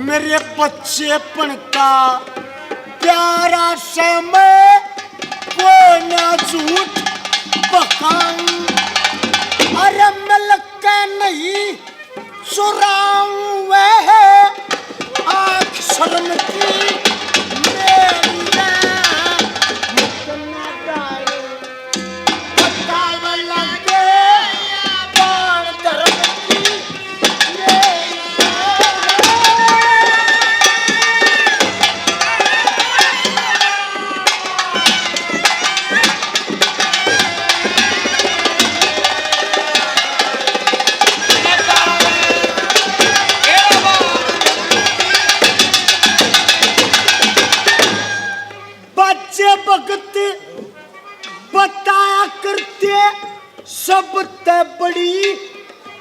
मेरे बच्चेपन का प्यारा समय को ना झूठ बकाऊं, अरे मिलके नहीं चुराऊं वह आँख शर्म की मेरी बताया करते सब ते बड़ी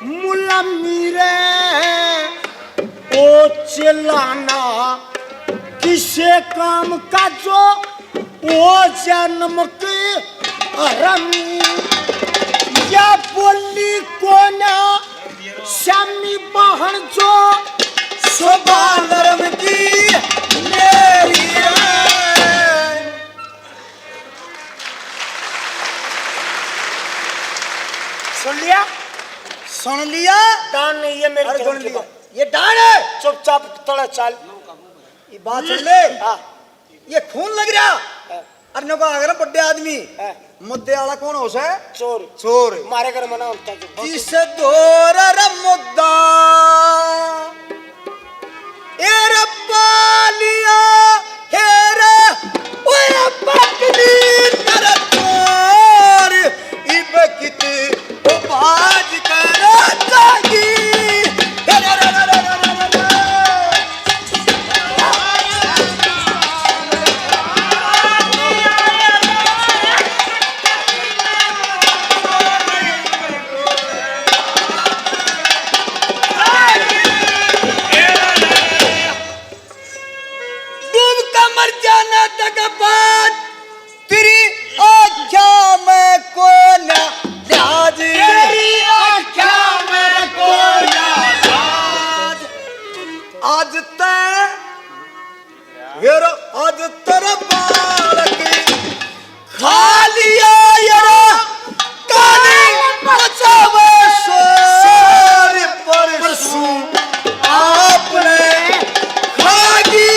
मुला मीरे ओ चिल्लाना किसे काम का जो ओ जन्म के हरमी या बोली को ना श्यामी बहन जो शोभा नरम की मेरी सुन लिया डान नहीं है मेरे सुन लिया ये डान है चुपचाप थोड़ा चाल ये बात सुन ले ये खून लग रहा अरे को अगर बड़े आदमी मुद्दे वाला कौन हो सा चोर चोर मारे कर मना होता जिस दौर मुद्दा ए रब्बा लिया हे रे ओए पकड़ी तेरा चोर इब किते आज करो जागी डूब का मर जाना तक बाद तेरी आँखों में कौन आज आज तेरा बालक खा लिया यारा काली बचावे सोर परसों आपने खागी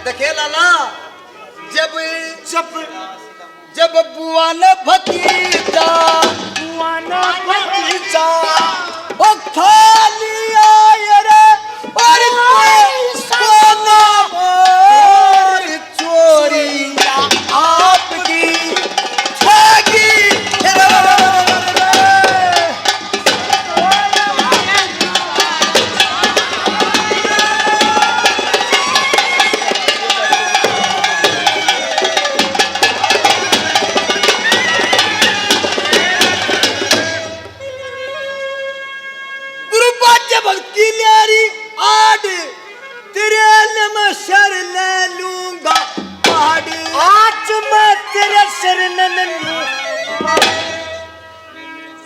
देखे लाला जब बुआ ने भतीजा ओ खा लिया रे और सोना और चोरी आपकी ठगी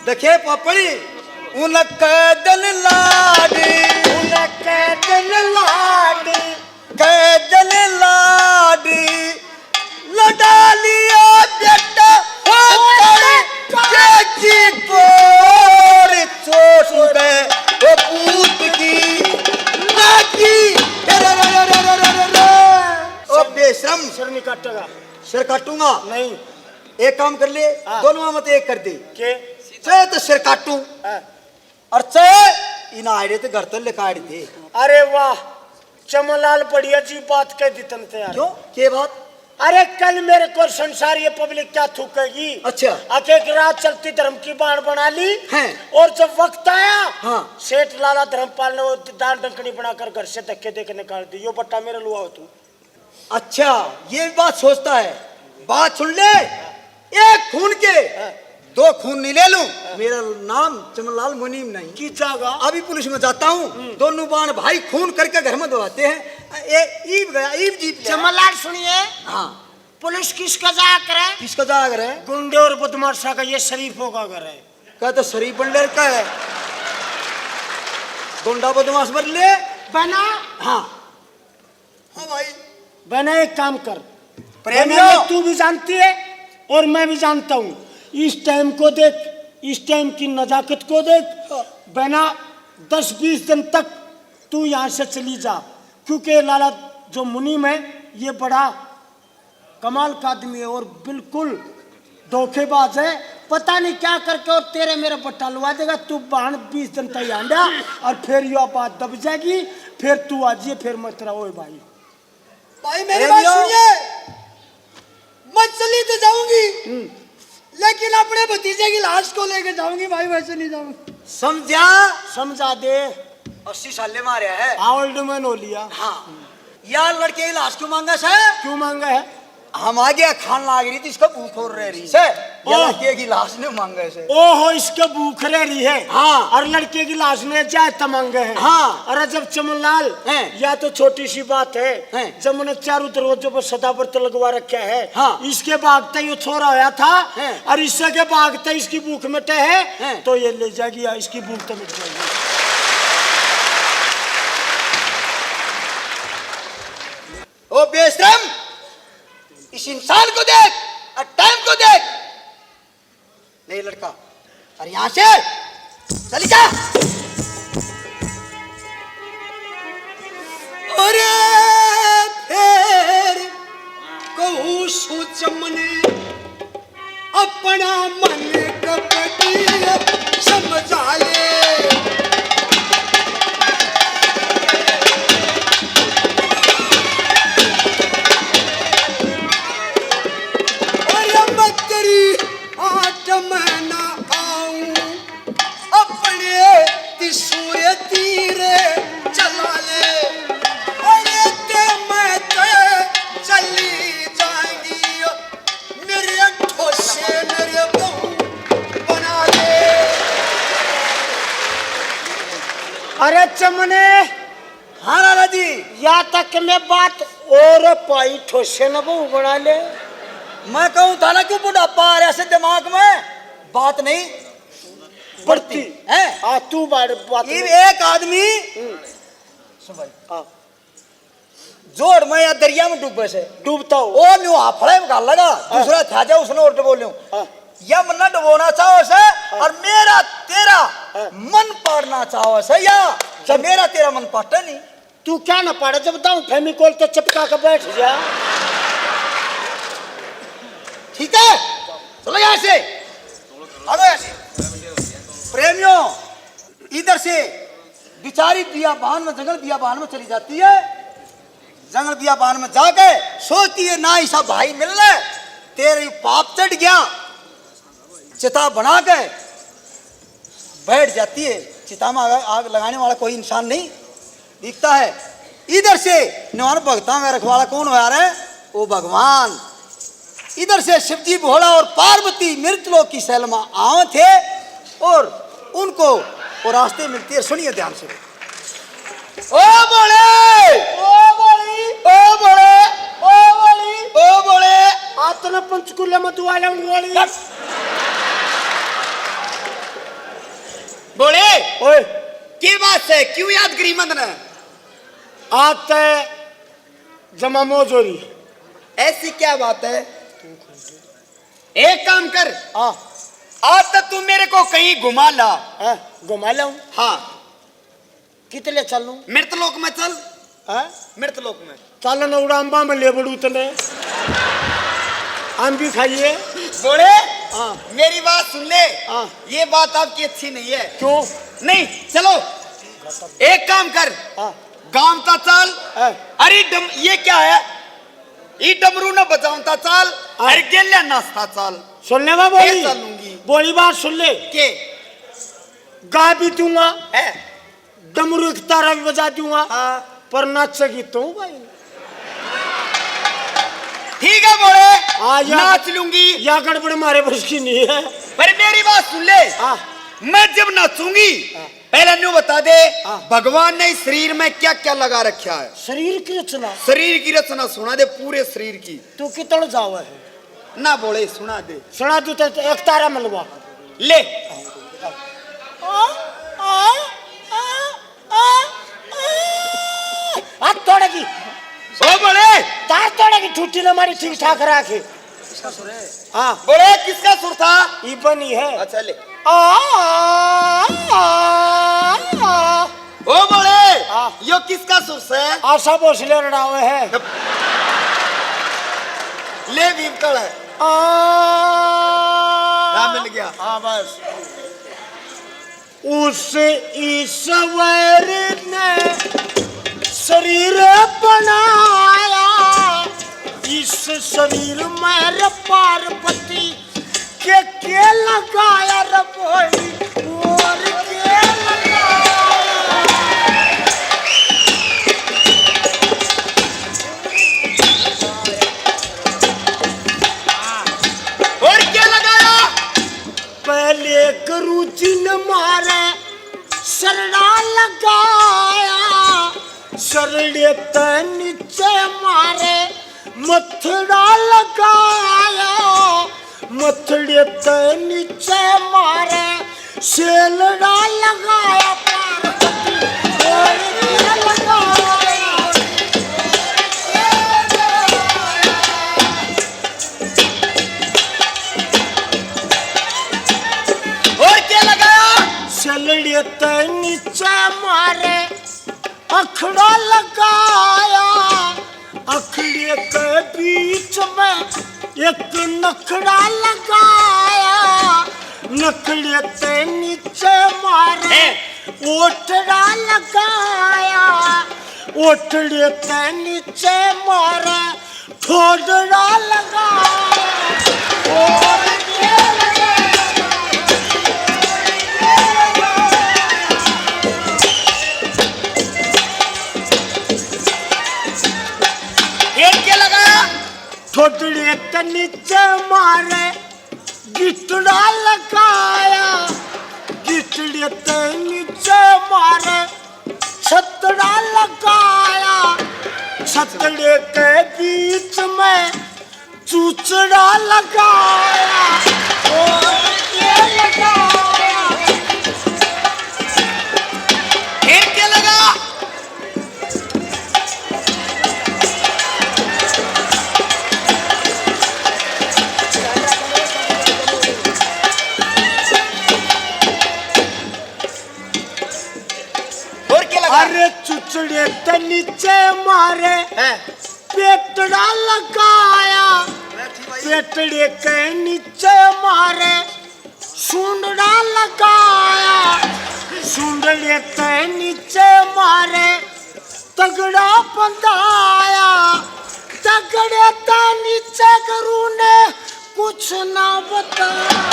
देखे पापड़ी उनके दिल लाडी लड़ा लिया नहीं काटेगा। सिर काटूंगा नहीं। एक काम कर ले, हाँ। दोनों में मत एक कर दे, के चाहे तो सिर काटू हाँ। और चाहे इन आड़े तो घर तो लिखाड़ दे। अरे वाह, चमनलाल बढ़िया जी बात कह दी तुमसे यार। क्यों के बात? अरे कल मेरे को संसार ये पब्लिक क्या थूकेगी। अच्छा। एक रात चलती धर्म की बाण बना ली हैं। और जब वक्त आया हाँ। सेठ लाला धर्मपाल ने वो दान डंकनी बनाकर घर से धक्के देकर निकाल दी। यो बट्टा मेरे लुआ हो तू। अच्छा ये बात सोचता है, बात सुन ले, एक खून के दो खून नहीं ले लूं, मेरा नाम चमनलाल मुनीम नहीं की जागा। अभी पुलिस में जाता हूँ, दोनों बाण भाई खून करके घर में दबाते हैं। ईब गया, ईब जीत गया। चमनलाल सुनिए, हाँ पुलिस किसका जाया करे? किसका जागर है? गुंडे और बदमाशा का, ये शरीफों का घर है। क्या तो शरीफ बंडे का है, गुंडा बदमाश बन ले बना। हाँ हाँ भाई बना, एक काम कर, प्रेमियों, तू भी जानती है और मैं भी जानता हूँ। इस टाइम को देख, इस टाइम की नजाकत को देख। बना 10-20 दिन तक तू यहाँ से चली जा, क्योंकि लाला जो मुनीम है ये बड़ा कमाल का आदमी है और बिल्कुल धोखेबाज है। पता नहीं क्या करके और तेरे मेरे पट्टा लुआ देगा। तू बाण 20 दिन तक आंडा और फिर यह बात दब जाएगी, फिर तू आ जाइए, फिर मत रहो भाई। भाई मेरी बात सुनिए, मैं चली तो जाऊंगी लेकिन अपने भतीजे की लाश को लेकर जाऊंगी भाई, वैसे नहीं जाऊंगी। समझा? समझा दे। 80 साल मारे है, ओल्ड मैन हो लिया। हाँ यार, लड़के की लाश क्यों मांगा है? क्यों मांगा है? हम आगे खान लाग रही थी, इसका भूख हो रही से, लड़के की लाश ने मांगा है। ओहो, इसके भूख रही है। हाँ। और लड़के की लाश ने जाए तो मांगे है। हाँ। अरे जब चमनलाल, या तो छोटी सी बात है, जब मैंने चारों दरवाजों पर सदाव्रत लगवा रखा है। हाँ। इसके भागते ये छोरा होया था और इससे के भागते इसकी भूख मिटे है, तो ये ले जाएगी, इसकी भूख तो मिट जाएगी। ओ बेशरम, इस इंसान को देख और टाइम को देख। नहीं लड़का, अरे यहां से चली जा। अरे फिर कहूँ चमने अपना मन कपटी समझा ले। अरे चमने, हाँ लाला जी, या तक मैं बात और पाई ठोसे न बहू बना ले। मैं कहूँ था ना, क्यों बुढ़ापा आ रहा है दिमाग में, बात नहीं बढ़ती है। हाँ तू बात एक आदमी सुन भाई, हाँ जोड़ मैं या दरिया में डूबे से डूबता हूँ, ओ न्यू हाफड़े में गाल लगा, दूसरा था जा उसने और बोल लूं या मन ना डुबोना चाहो से और मेरा तेरा मन पाड़ना चाहो से, या जब मेरा तेरा मन पाटा नहीं। तू क्या ना पाड़े, जब बताऊं फेमिकोल तो चिपका के बैठ जा। ठीक है, चलो यहाँ से, आ जाओ यहाँ से। प्रेमियों, इधर से बिचारी बियाबान में, जंगल बियाबान में चली जाती है। जंगल बियाबान में जाके सोचती है ना ऐसा भाई मिलना, तेरे पाप चढ़ गया। चिता बना के बैठ जाती है। चिता में आग लगाने वाला कोई इंसान नहीं दिखता है। इधर से नौन भक्ता में रखवाला कौन आ रहा है? वो भगवान। इधर से शिवजी भोला और पार्वती मृतलोक की शैलमा आए थे और उनको वो रास्ते मिलती है। सुनिए ध्यान से। ओ बोले, ओ बोली, ओ बोले, ओ बोली, ओ बोले, आतना पंचकुले में तू आया वाली बोले। ओए की बात है, क्यों याद करी मंद ने? आते जमा मोजोरी, ऐसी क्या बात है? एक काम कर, हाँ आज तक तू मेरे को कहीं घुमा ला। घुमा लाऊं? हाँ, कितने चलूं? मृतलोक में चल। मृतलोक में चल न उड़ाम्बा में ले बड़ू तने। आम भी खाइए। बोले हाँ। मेरी बात सुन ले। हाँ। ये बात आपकी अच्छी नहीं है। क्यों? नहीं चलो एक काम कर, हाँ। गांव ता चाल। हाँ। अरे ये क्या है? ई डमरू न बजाऊंता चाल। हाँ। अरे गेल्या नाचता चाल। सुनने में बोली चलूंगी। बोली बात सुन ले। के गा भी दूंगा, है? डमरू की तारा भी बजा दूंगा। हाँ। पर नाचेगी तो भाई। ठीक है बोले, आज नाच लूंगी। या गड़बड़ मारे बस की नहीं है। पर मेरी बात सुन ले। हाँ। मैं जब नाचूंगी पहले न्यू बता दे, भगवान ने इस शरीर में क्या क्या लगा रखा है? शरीर की रचना। शरीर की रचना सुना दे, पूरे शरीर की। तू कितने जावा है? ना बोले सुना दे। सुना तू तो एक तारा मिलवा ले। हाथ तोड़ेगी। ओ बोले तार तोड़ेगी, छुट्टी न मारी ठीक ठाक रखे। हाँ। बोले किसका सुर था? ये बनी है। अच्छा ले। ओ बोले यो किसका सुर है? आशा भोसले रड़ावे है। ले भीमकड़ है। मिल गया। हाँ बस। उस ईश्वर ने शरीर बनाया, इस शरीर में पार्वती के लगाया रबोई और के लगाया। और क्या लगाया? पहले गुरु जी ने मारे सरड़ा लगाया, सरड़े ते नीचे मारे मथड़ा लगाया, मथड़े ते नीचे मारे सेलड़ा लगाया, पार्वती और के लगाया। और क्या लगाया? सेलड़े ते नीचे मारे अखड़ा लगाया, अखड़े के बीच में एक नखड़ा लगाया, नखड़े के नीचे मारे ओठड़ा लगाया, ओठड़े के नीचे मारे ठोडड़ा लगाया। और ये लगाया। ठोडड़े के नीचे मारे गिटड़ा लगाया, गिटड़े के नीचे मारे छतड़ा लगाया, छतड़े के बीच में चूचड़ा लगाया। और ये लगाया। फिर क्या लगा? अरे चुचड़े ते नीचे मारे पेटड़ा लगाया, पेटड़े के नीचे मारे सुंडड़ा लगाया, सुंडड़े के नीचे मारे तगड़ा बंधाया, तगड़े के नीचे गुरु ने कुछ ना बताया।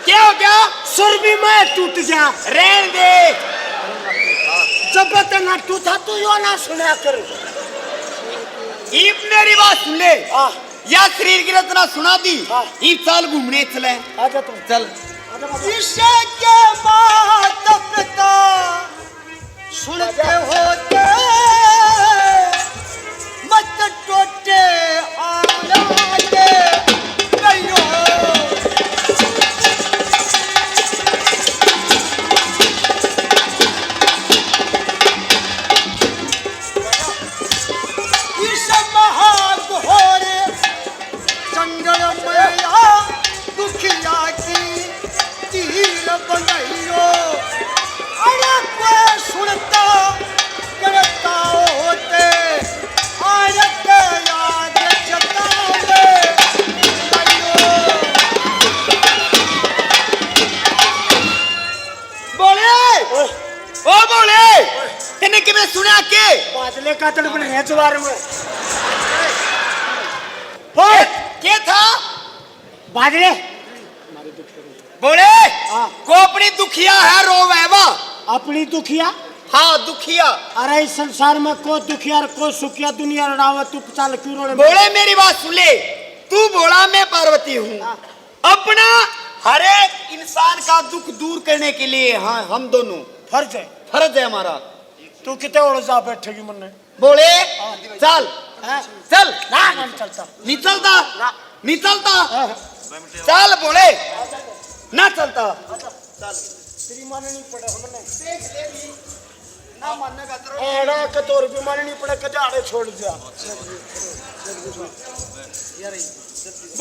क्या हो गया? सुर भी मैं टूट गया। रहने दे। जब ना टूटा तो यो ना सुना कर। ईप मेरी बात सुन ले। या शरीर की रचना सुना दी। ईप साल घूमने चले। आजा तुम चल। विषय के माता पिता सुनते होते मत टोटे आलाले कहियो। इस महाघोर जंगल में दुखिया की तीर बनाइयो। अरे कोई सुनता तेने किਵੇਂ सुनया के बादले का तड़पड़ है जवार में के था बादले बोले को अपनी दुखिया है रोवेवा अपनी दुखिया हाँ दुखिया अरे इस संसार में को दुखिया और को सुखिया दुनिया लड़ावा तू चाल क्यों रोने बोले मेरी बात सुन ले तू बोला मैं पार्वती हूँ अपना हर एक इंसान का दुख दूर करने के लिए हाँ हम दोनों फर्ज है हमारा तू कितने उड़ जा बैठेगी मन बोले चल चल ना नहीं चलता निचलता निचलता चल बोले ना चलता तेरी माननी पड़े हमने ना मानने का तो एड़ा कतोर भी माननी पड़े कजाड़े छोड़ दिया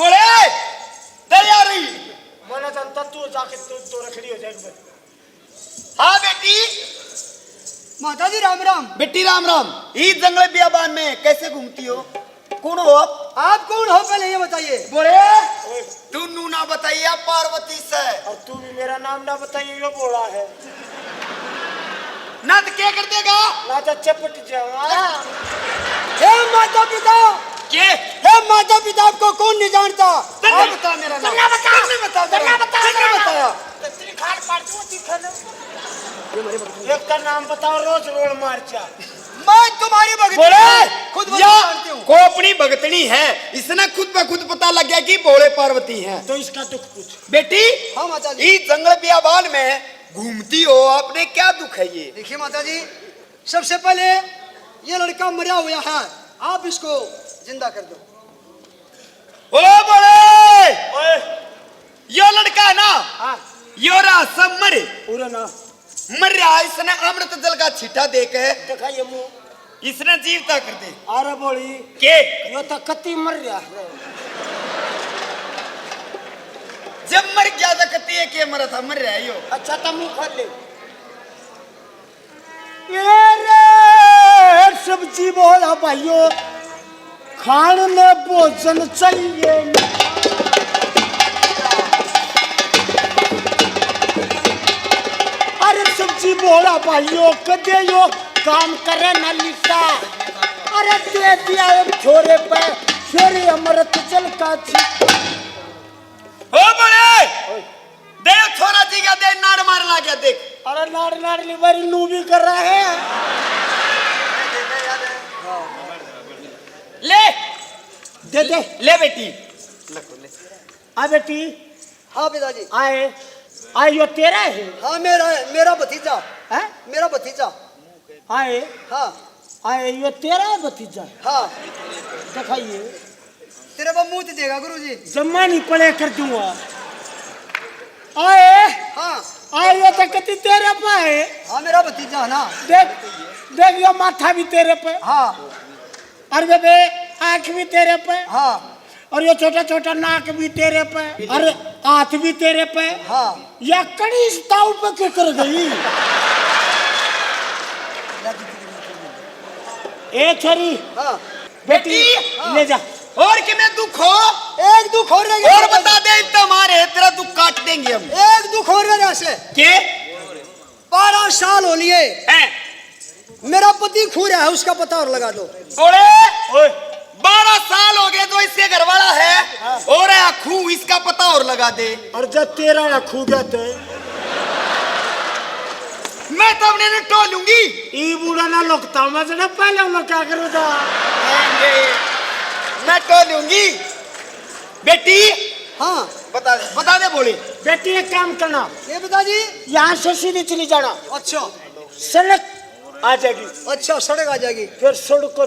बोले तैयारी मैंने जानता तू जाके तो रखड़ी हो जाएगी हाँ बेटी माता जी राम राम। बेटी राम राम इस जंगल बियाबान में कैसे घूमती हो कौन हो आप कौन हो पहले ये बताइए। बोले तू नू ना बताइए पार्वती से और तू भी मेरा नाम ना बताइए यो बोला है ना तो क्या कर देगा ना तो चपट जाऊंगा हे माता पिता के हे माता पिता आपको कौन नहीं जानता। तन्ने बता मेरा नाम तन्ने बता। तन्ने बता तन्ने बता। तन्ने बताया तेरी खाड़ पाड़ दूं तीखन एक का नाम बताओ रोज रोल मार जा मैं तुम्हारी भगत बोले खुद या जानती हूँ। को अपनी भगतनी है इसने खुद ब खुद पता लग गया कि भोले पार्वती हैं तो इसका दुख पूछ बेटी हाँ माता जी। इस जंगल बियाबान में घूमती हो आपने क्या दुख है ये देखिए माता जी सबसे पहले ये लड़का मरा हुआ है आप इसको जिंदा कर दो। बोले बोले ओए यो लड़का है ना हाँ यो रहा सब मरे पूरा ना मर रहा इसने अमृत जल का छीटा देकर देखा ये मुंह इसने जीवता कर दे अरे बोली के यो तो कत्ती मर रहा है जब मर गया था कती है के मरा था मर रहा है यो अच्छा तो मुंह खोल ले ये रे सब्जी बोला भाइयों खाने भोजन चाहिए अरे सब्जी बोला भाइयों कदे यो काम करे न लिसा अरे दे दिया एक छोरे पे छोरे अमृत जल का छीटा ओ बोले दे छोरा जी का दे नाड़ मार ला गया देख अरे नाड़ नाड़ लिवारी नू भी कर रहा है ले दे ले बेटी आ बेटी हाँ पिताजी। आए आए यो तेरा है हाँ मेरा भतीजा हैं मेरा भतीजा। आए हाँ आए यो तेरा है भतीजा हाँ दिखाइए तेरे को मुंह देगा गुरुजी। जम्मा नहीं पड़े कर दूंगा आए हाँ आए यो तो कति तेरे पे है हाँ मेरा भतीजा है ना। देख देख यो माथा भी तेरे पे हाँ और बेबे आँख भी तेरे पे हाँ और ये छोटा छोटा नाक भी तेरे पे अरे हाथ भी तेरे पे हाँ या कड़ी इस ताऊ पे क्यों कर गई ए छोरी हाँ बेटी ले जा और कि मैं दुख हो एक दुख और रह गया और बता दे तुम्हारे तेरा दुख काट देंगे हम एक दुख और रह से के 12 साल हो लिए हैं मेरा पति खू रहा है उसका पता और लगा दो। बोले ओए 12 साल हो गए तो इसके घर वाला है और है खू इसका पता और लगा दे और जब तेरा ना खू गया थे मैं तो अपने ने टोलूंगी ई बूढ़ा ना लगता मैं जरा पहले उन्हें क्या करूँ था मैं टोलूंगी बेटी हाँ बता दे बोली बेटी एक काम करना ये पिताजी। यहाँ से सीधी चली जाना अच्छा सड़क आ जाएगी अच्छा सड़क आ जाएगी। फिर सड़को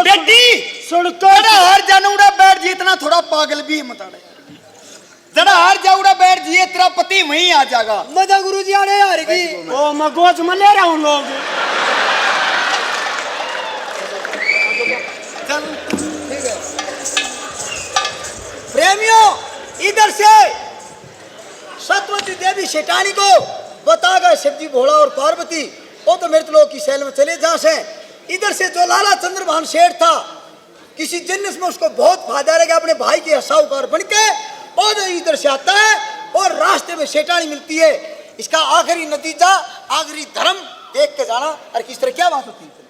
बेटी सड़को जरा हर जानूड़ा बैठ जी इतना थोड़ा पागल भी मत आड़े जरा हर जाऊड़ा बैठ जी तेरा पति वहीं आ जाएगा मजा गुरुजी आने यार की ओ मैं गोद में ले रहा हूँ लोग चल ठीक है प्रेमियों इधर से सतवती देवी शेटानी को बता गए शिवजी भोला और पार्वती वो तो मृत लोग की शैल में चले जा से। इधर से जो लाला चंद्रभान शेठ था किसी जिन्नस में उसको बहुत फायदा रहेगा अपने भाई के साहूकार बन के और इधर से आता है और रास्ते में शेटानी मिलती है। इसका आखिरी नतीजा, आखिरी धर्म देख के जाना। और किस तरह क्या बात होती है।